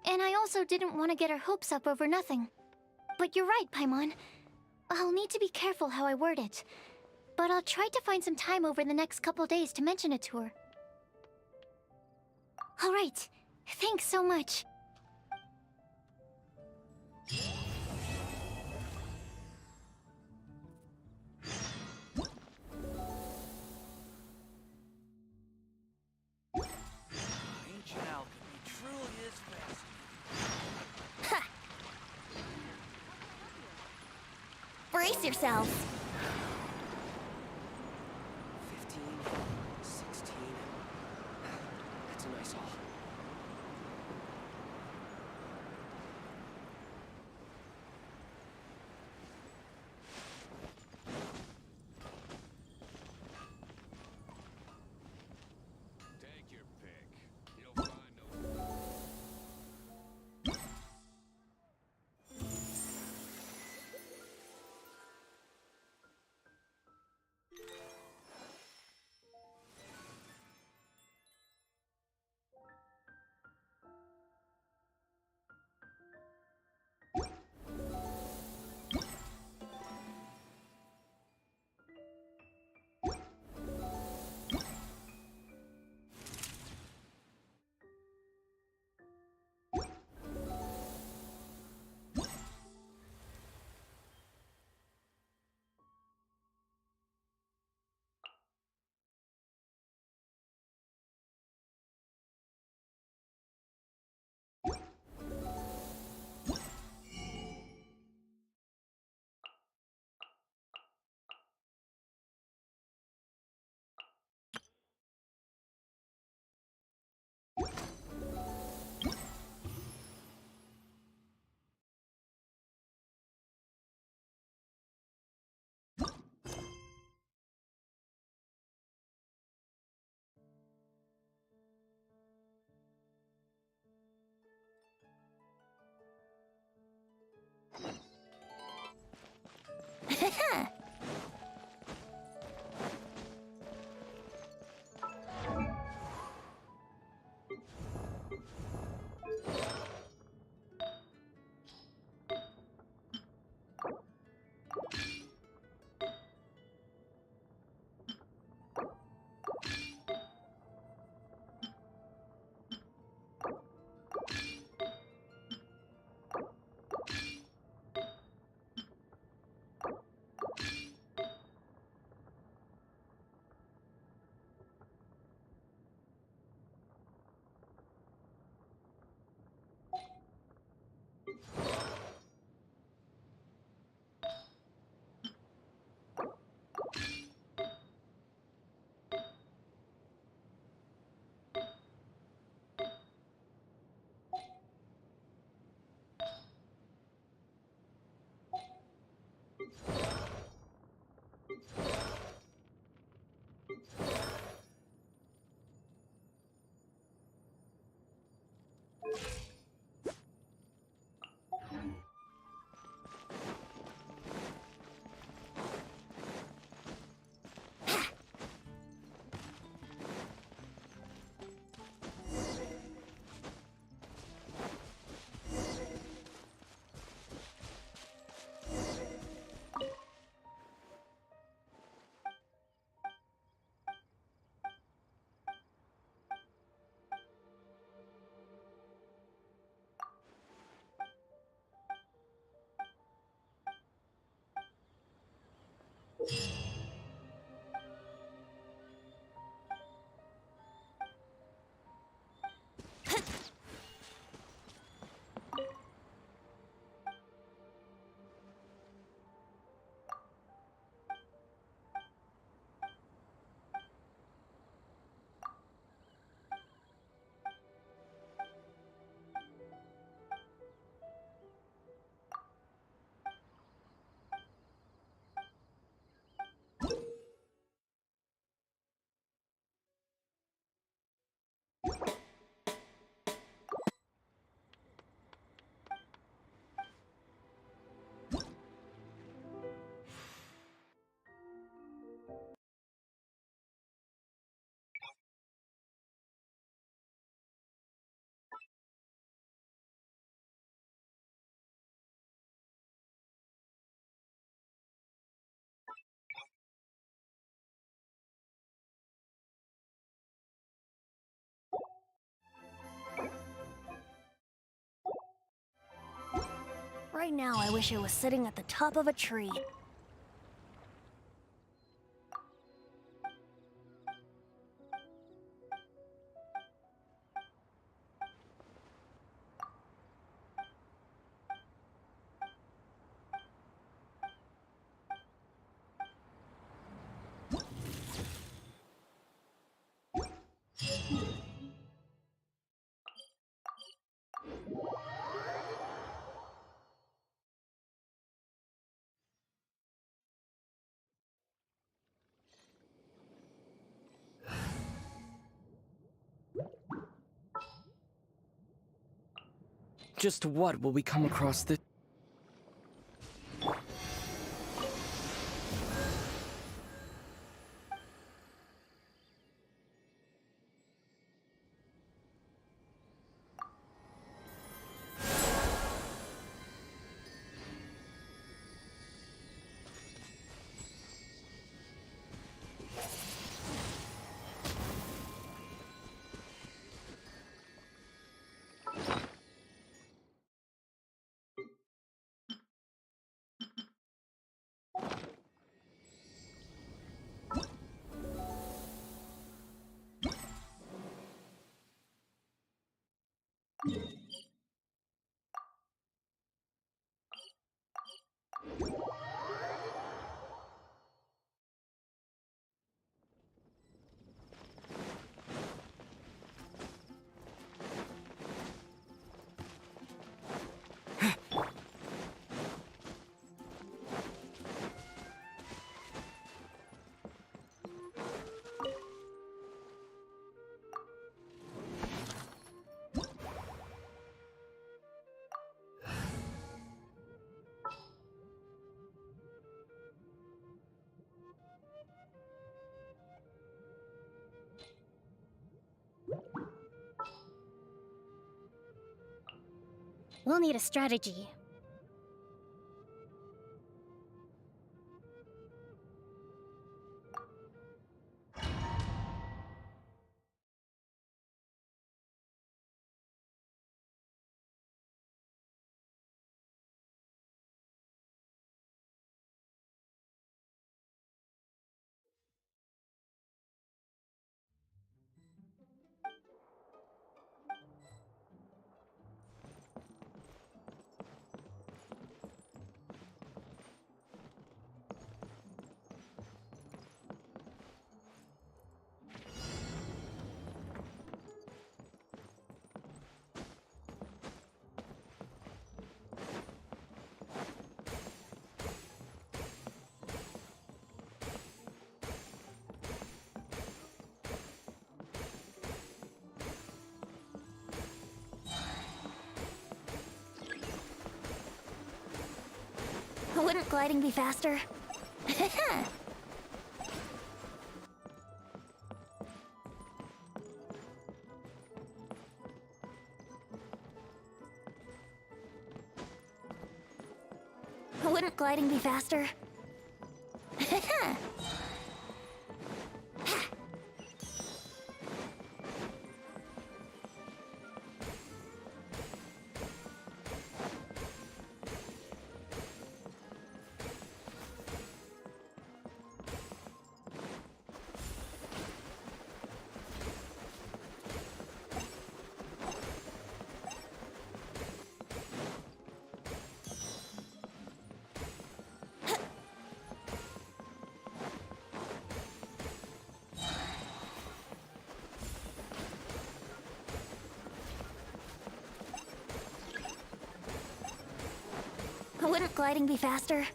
and I also didn't want to get her hopes up over nothing. But you're right, Paimon. I'll need to be careful how I word it. But I'll try to find some time over the next couple days to mention it to her. Alright, thanks so much. Ancient alchemy, Brace yourselves. 15, 16. That's a nice haul. Take your pick. You'll find no... Right now, I wish I was sitting at the top of a tree. Just what will we come across this? We'll need a strategy. Wouldn't gliding be faster? Wouldn't gliding be faster? Wouldn't gliding be faster?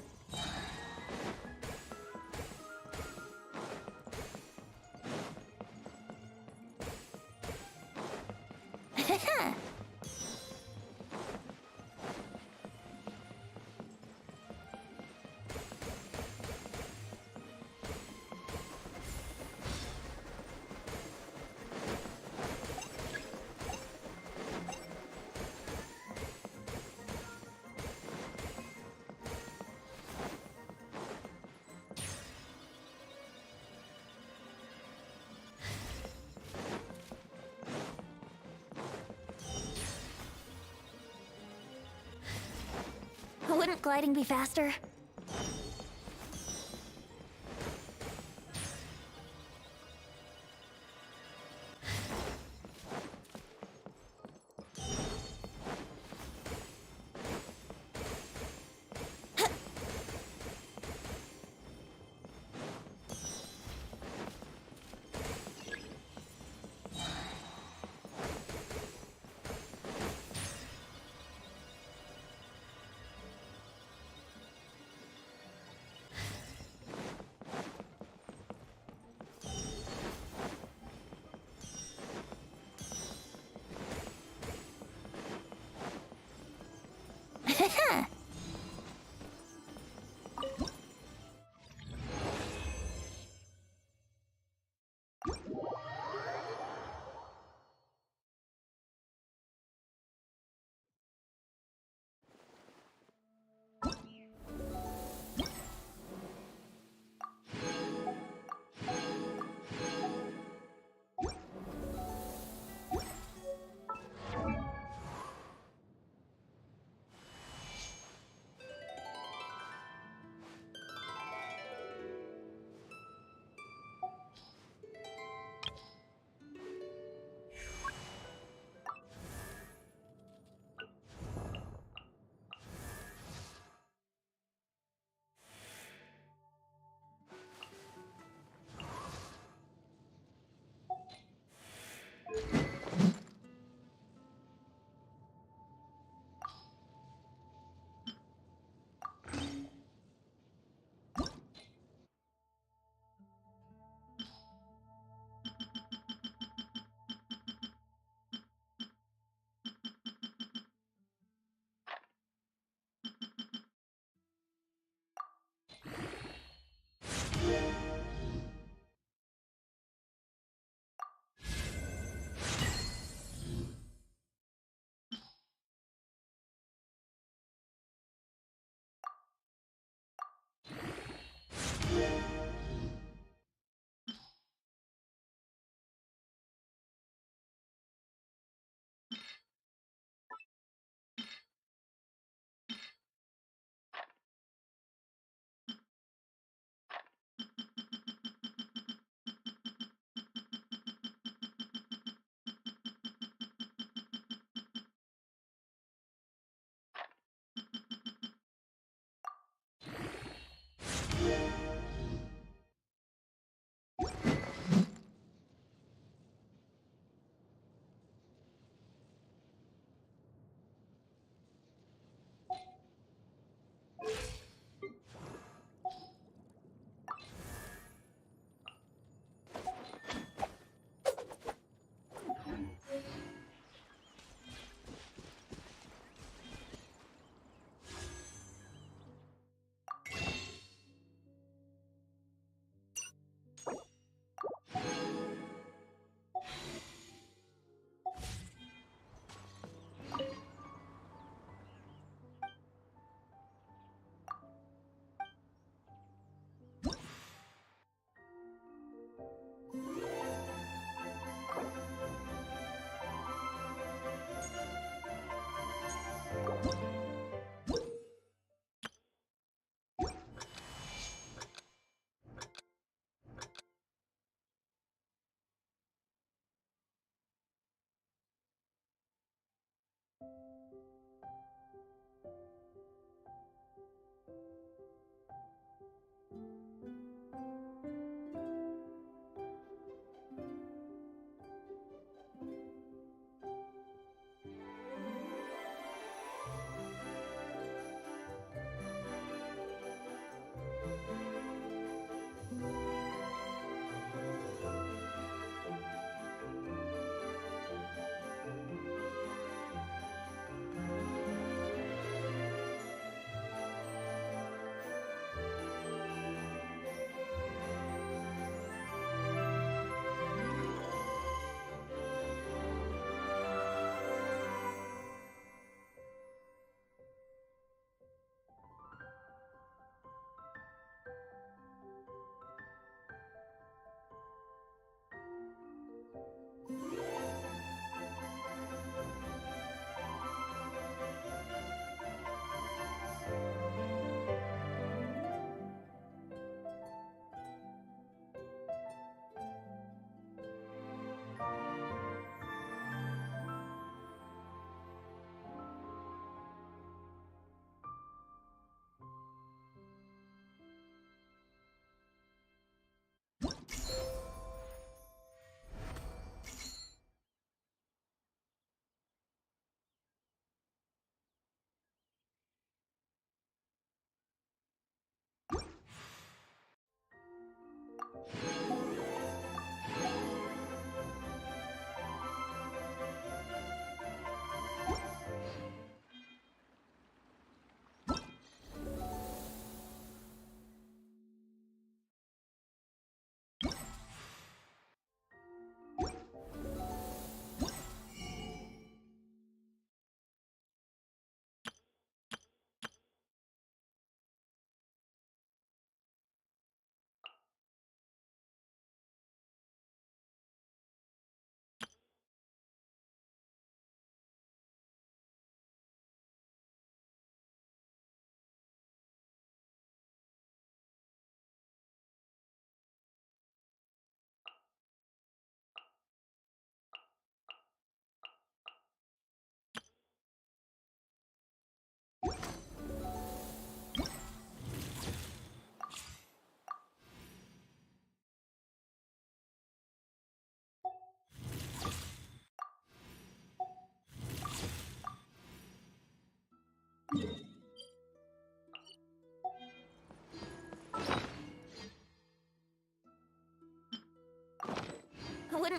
Wouldn't gliding be faster?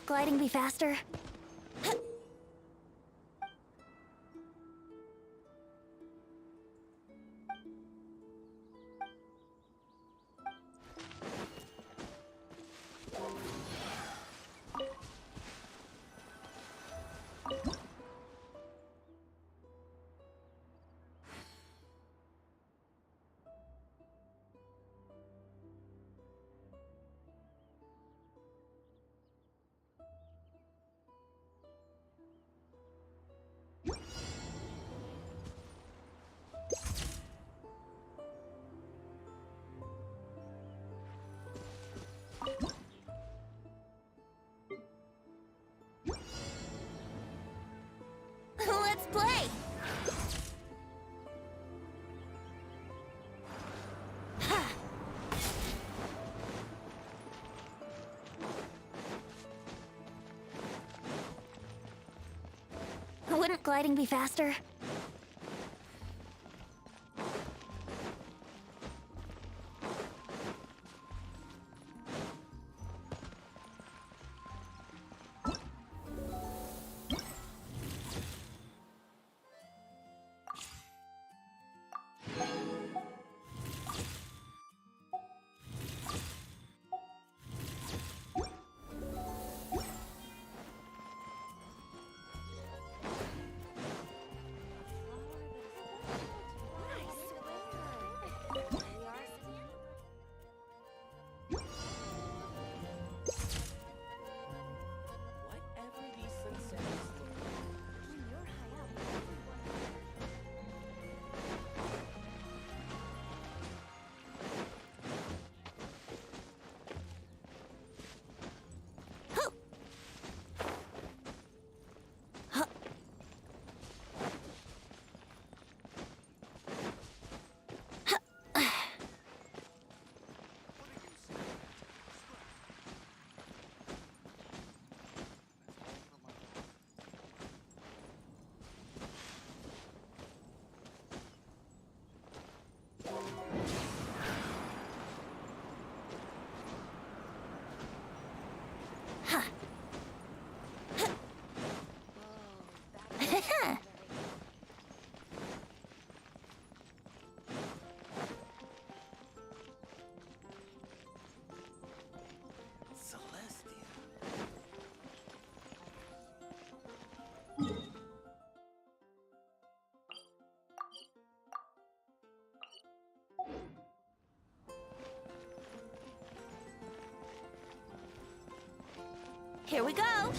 gliding be faster? Let's play! Wouldn't gliding be faster? Here we go!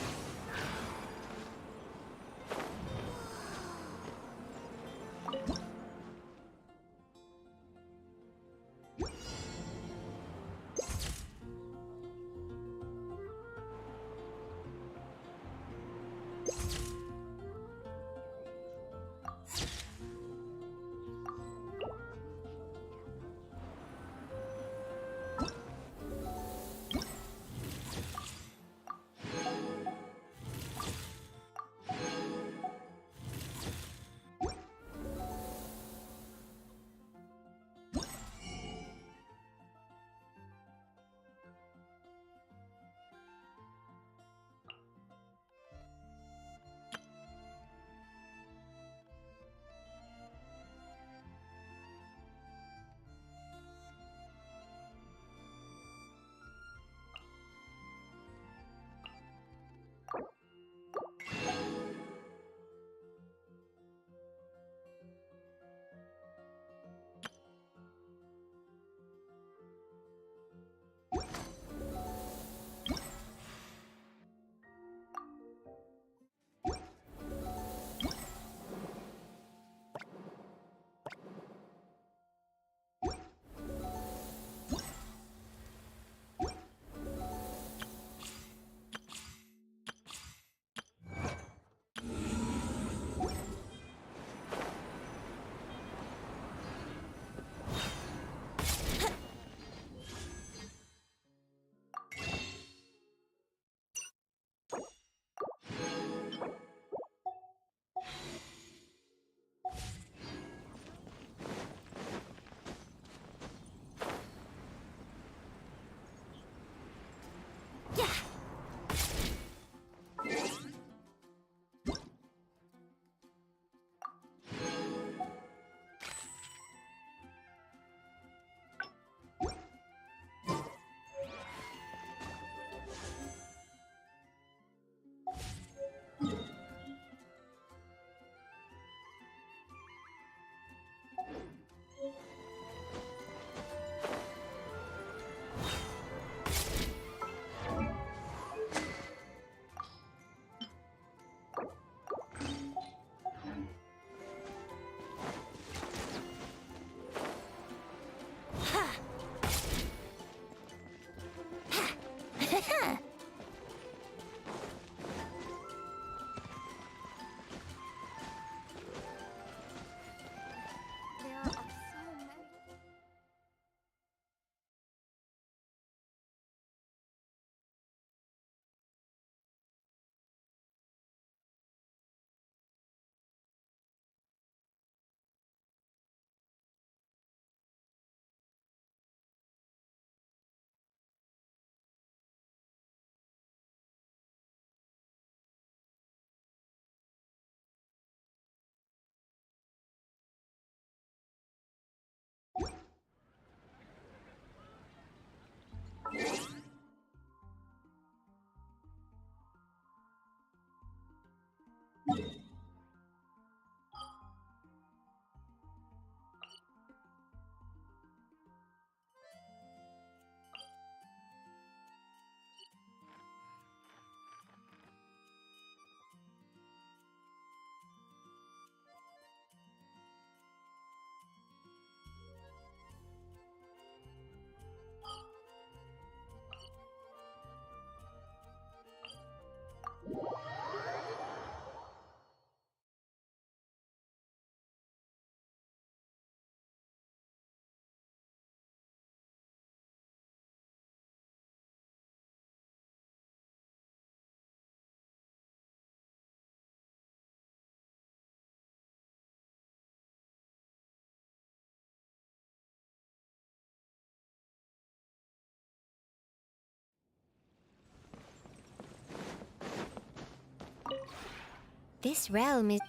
This realm is...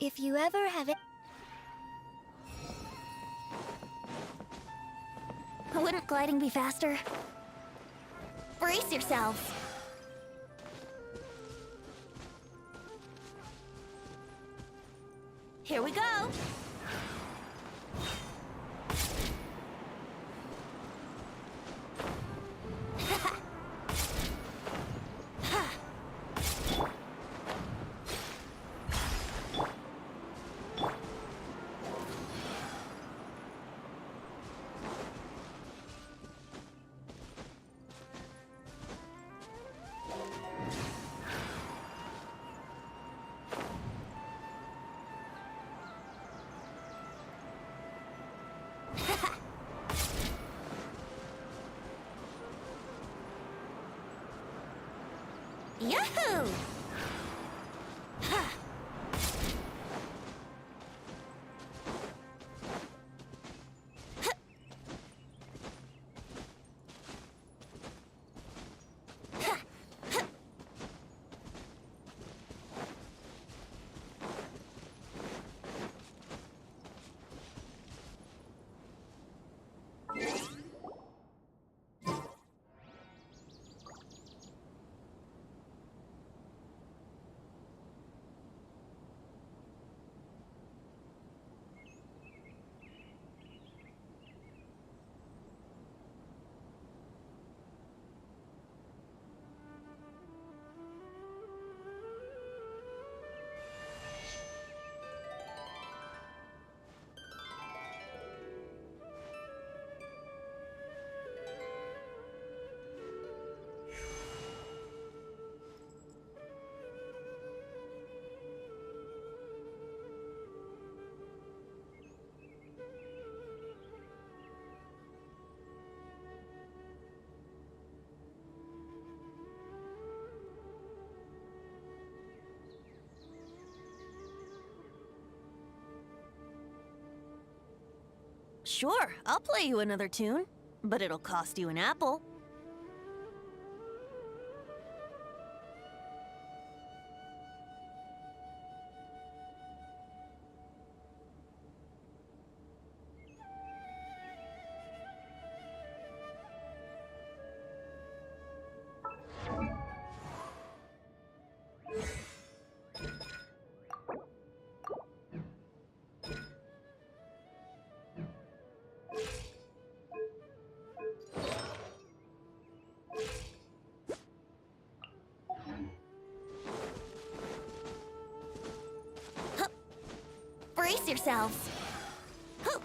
If you ever have it... Wouldn't gliding be faster? Brace yourselves! Here we go! Yahoo! Sure, I'll play you another tune, but it'll cost you an apple. Brace yourselves. Huh.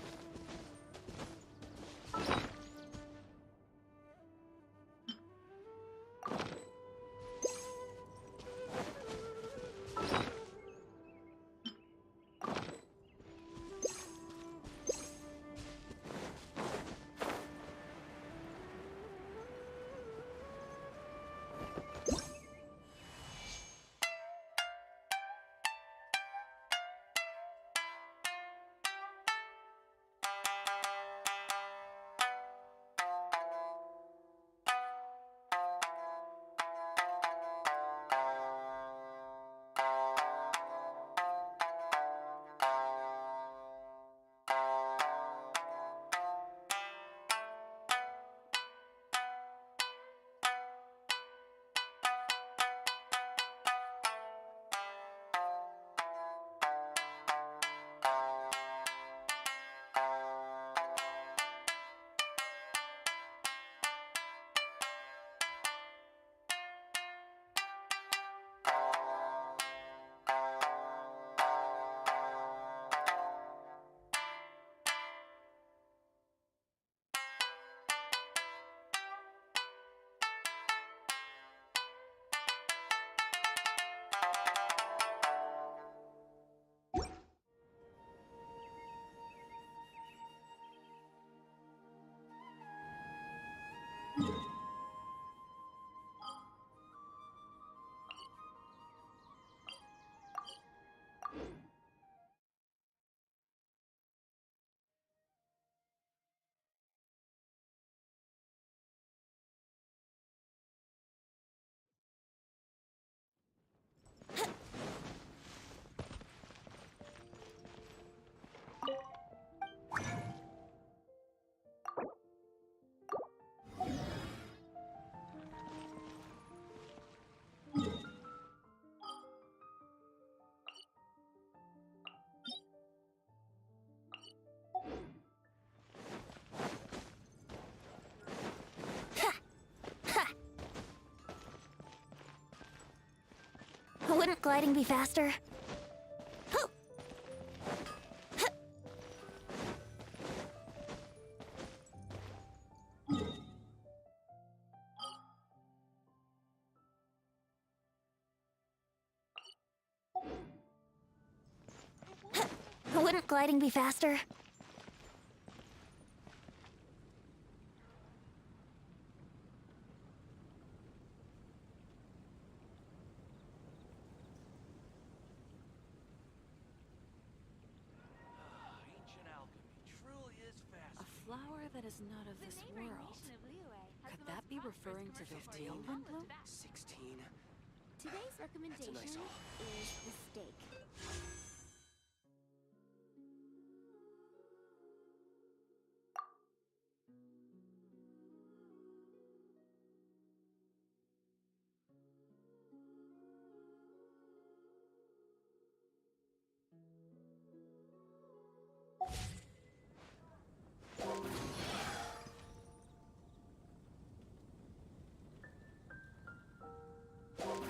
Wouldn't gliding be faster? Wouldn't gliding be faster? Ancient alchemy truly is A fascinating. flower that is not of this world. Could that be referring to 15, Windbloom? 16. Today's recommendation nice is the steak.